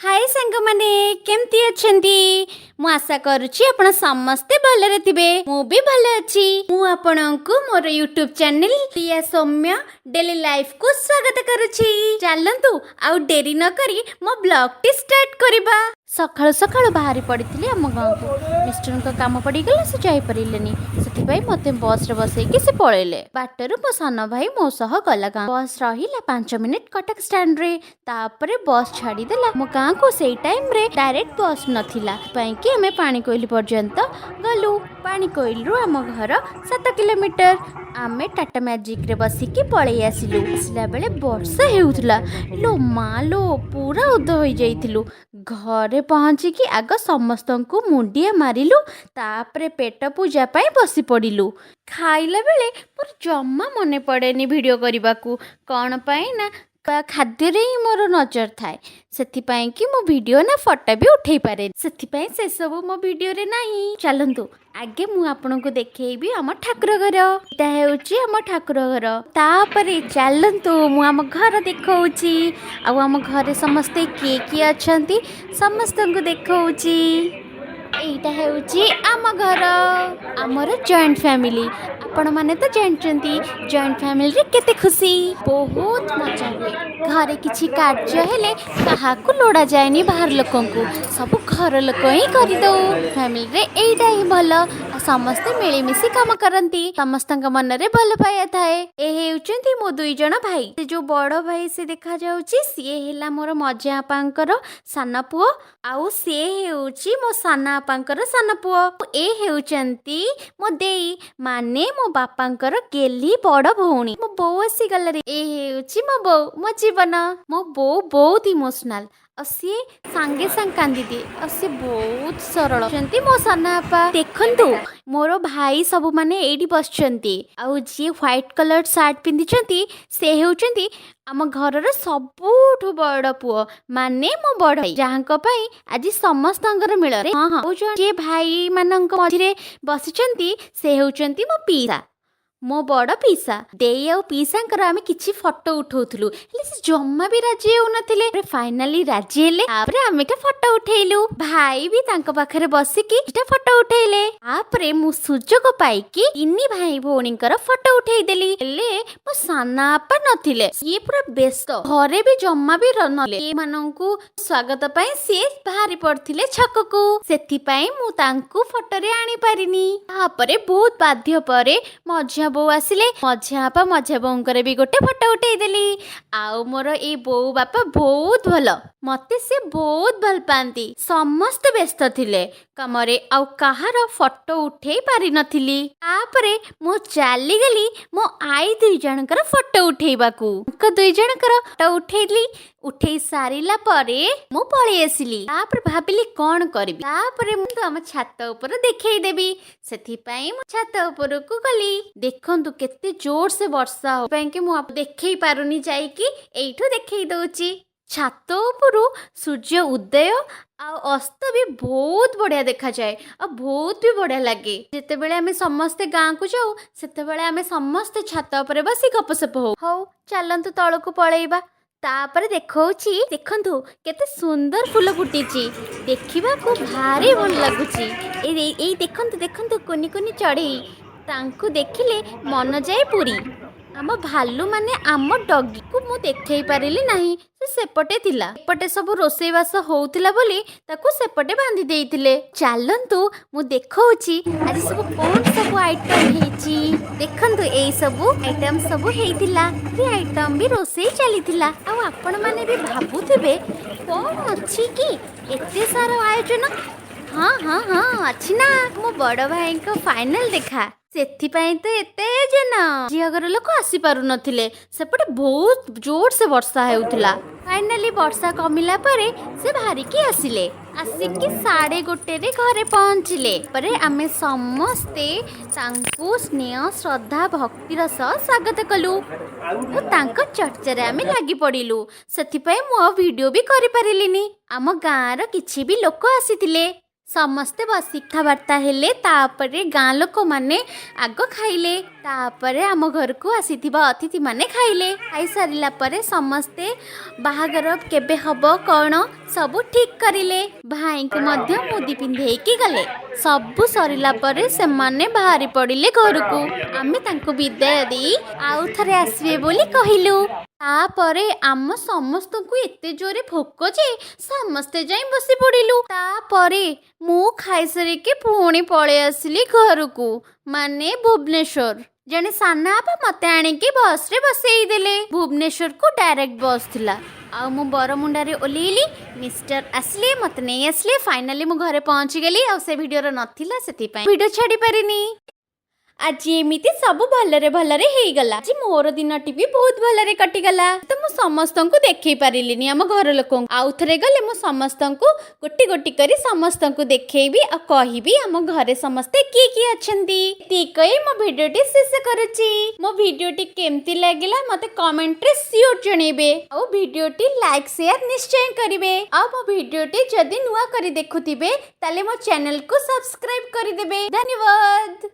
हाय सांग माने केमती अछंती मु आशा करूची आपण समस्ते भलरे थिबे मु भी भल अछि मु आपणंकु मोर यूट्यूब चैनल प्रिया सौम्य डेली लाइफ को स्वागत करूची चलंतु आउ डेरी न करी मो ब्लॉग टी स्टार्ट करबा सकाळु सकाळु बाहरी पड़िथिली आम गाँव को मिस्टर काम पड़गला से जापरिलेनी से मते बस रे बसैकी से पळेले बाटरू मो सान भाई मो सह गला गाँ बस रहिला 5 मिनिट कटक स्टैंड रे तापरे बस छाड़ी देला मो गाँ को सेई टाइम रे डायरेक्ट बस नथिला पई कि हमें पानी कोइली पर्यंत गलु पानी कोइल रु आम घर 7 किलोमीटर आमे टाटा मैजिक रे बसिकी पळै आसिलु आसला बेले वर्षा हेउथला लो मालो पूरा उद होई जाइथिलु घरे पहुँची कि आग समस्त को मुंडिया मारिलु तापरे पेट पूजा पाई बसी पड़िलु खाइला बेले मोर जम्मा मने पड़ेनी वीडियो करने को कौन पाई ना खाद्य रे ही मोर नजर थाए सेथिपाई कि मो वीडियो ना फोटो भी उठे पारे सेथिपाई से सब मो वीडियो रे नाही चलंतु आगे मु आपन को देखेबी हम ठाकुर घर एटा हेउची हम ठाकुर घर तापरे चलंतु मु हम घर देखौची आ हम घरे समस्ते किए अछंती समस्त को देखौची एटा हेउची आम घर आमर जॉइंट फैमिली आपण माने तो जानचंती जॉइंट फैमिली रे केते खुशी बहुत मजा हुए घरे किछि कार्य हेले कहा को लोड़ा जाएनी बाहर लोकों को सब घर लोक ही कर दो फैमिली रे एटा ही भलो समस्ते मिली मिसी काम करंती समस्त मन रे भल पाया थाए ए हेउचंती मो दुई जण भाई से जो बड़ भाई से देखा जाउची सिए हेला मोर मजा आपांकर सान पुओ आउ से हेउची मो सान आपांकर सान पुओ ए हेउचंती मो देई माने मो बापांकर गेली बड़ भौणी मो बो आसी गल रे ए हेउची मो बो मो जीवन मो बो बहुत इमोशनल असी सांगे सांग कांदी दिए असी बहुत सरल चंती मो सनापा देखंतु मोर भाई सब माने एडी बसचंती आउ जी व्हाइट कलर शर्ट पिंदी चंती से हेउचंती आम घर सबुठु बड़ पुओ माने मो बड़ भाई जहाँक पई आज समस्तंकर मिल रे हां हां जे भाई मानक मझिरे बसिचंती से हेउचंती मो पीसा मो बड़ पीसा देई आउ पीसांकर आमे किछि फोटो उठौथलु हेले से जम्मा भी राजी होनथिले फाइनली राजी हेले आपरे आमे के फोटो उठेलु भाई भी तांको पाखरे बसिकी एटा फोटो उठेले आपरे मु सुजोग पाई कि इन्नी भाई भौणीकर फोटो उठेई देली हेले मो साना आपा नथिले ये पूरा व्यस्त घरे भी जम्मा भी रनले ए माननकु स्वागत पाई से बाहरी पड़थिले छककु सेथि पाई मु तांकु फोटो रे आनी पारिनी आपरे बहुत बाध्य परे मझा बो आसिले मझा बापा मझा बोंकर भी गोटे फोटो उठेई देली आउ मोर ए बो बापा बहुत भल मते से बहुत भल पांती समस्त व्यस्त थिले कमरे आउ कहार फोटो उठेई पारि नथिली आपरे मो चाली गली मो आई दुई जनकर फोटो उठेइबाकू क दुई जनकर फोटो उठेइली उठेई सारिला परे मो पळी आसिली आपरे भाबिली कोन करबी आपरे मु तो हम छात ऊपर देखै देबी सेथि पई मो छात ऊपर को गली देखंतु केते जोर से वर्षा हो पई कि मु देखै पारुनी जाई कि एइठो देखै दउची छात उपरु सूर्य उदय आ अस्त भी बहुत बढ़िया देखा जाए और बहुत भी बढ़िया लगे जिते बेले आमे समस्ते गाँ को जाऊ सेते बेले आमे समस्ते छात ऊपर बसी गपसप हो चलंतु तळको पळेइबा तापरे देखौची देखंतु केते सुंदर फूल फुटीची देखिबा को भारी भल लागुची ए देखंतु देखंतु कोनी कोनी चढ़ई तांकु देखिले मन जाए पूरी आम भालू माने आम डगी को मु देखै पारिली नाही से सेपटे थिला एपटे सब रोसई बास होउथिला बोली ताकू सेपटे बांधी देइथिले चलंतु मु देखौची आज सब कोन सब आइटम हेची देखंतु एई सब आइटम सब हेइथिला रे आइटम भी रोसई चलीथिला आ आपण माने भी भाबुथिबे कोन अछि की एते सारा आयोजन हाँ हाँ हाँ अच्छी ना मो बड़ भाई को फाइनल देखा सेथिपाई तो एते जन झिया घर लोक आसी पारु नथिले सेपटे बहुत जोर से वर्षा हेउथिला फाइनली वर्षा कमिला परे से बाहरी की आसिले आसिकी 1:30 रे घरे पहुँचिले परे आमे समस्ते तांकु स्नेह श्रद्धा भक्तिर सह स्वागत कलु ओ तांको चर्चारे आमे लागी पड़िलु सेथिपाई मो वीडियो भी करि पारिलिनी आम गाँर किछि भी लोक आसीथिले समस्ते बसी कथबार्ता हेले तापरे गाँ लोक माने आग खाइले तापरे आम घर को आसीथिबा अतिथि माने खाइले। खाई सारिला परे समस्ते बाहागर केबे हब कौन सबू ठीक करिले। भाई को मध्य मुदी पिंधेकी गले। सबू सरिला परे से माने बाहरी पड़िले घर को। आमे तांको विदाय दी आउ थरे आसबे बोली कहिलु। तापरे आम समस्त को एते जोरे भोक जे समस्ते जाई बसी पड़िलु। तापरे मु खाई सारिके पुणी पळे आसिली घर को माने भुवनेश्वर। जने साना आपा मते आनिके बस रे बसेई देले। भुवनेश्वर को डायरेक्ट बस थिला। आ मु बरमुंडारे ओलेइली मिस्टर आसले मते नै आसले। फाइनली मु घरे पहुंची गेली। आ से वीडियो रो नथिला सेति पई वीडियो छाडी पारिनी। आज एमिति सब भलरे भलरे हेई गला। आज मोर दिनटी भी बहुत भलरे कटि गला। तो मु समस्त को देखै पारिलिनी आम घर लोकन। आउ थरे गले मु समस्त को गोटी गोटी करी समस्त को देखैबी आ कहिबी आम घरे समस्ते की अछंती। ती कई मो वीडियोटी शेष करूची। मो वीडियोटी केमती लागिला मते कमेंट रे श्योर जणेबे। आ वीडियोटी लाइक शेयर निश्चय करिवे। आ मो वीडियोटी जदी नुवा करी देखुतिबे ताले मो चैनल को सब्सक्राइब करि देबे। धन्यवाद।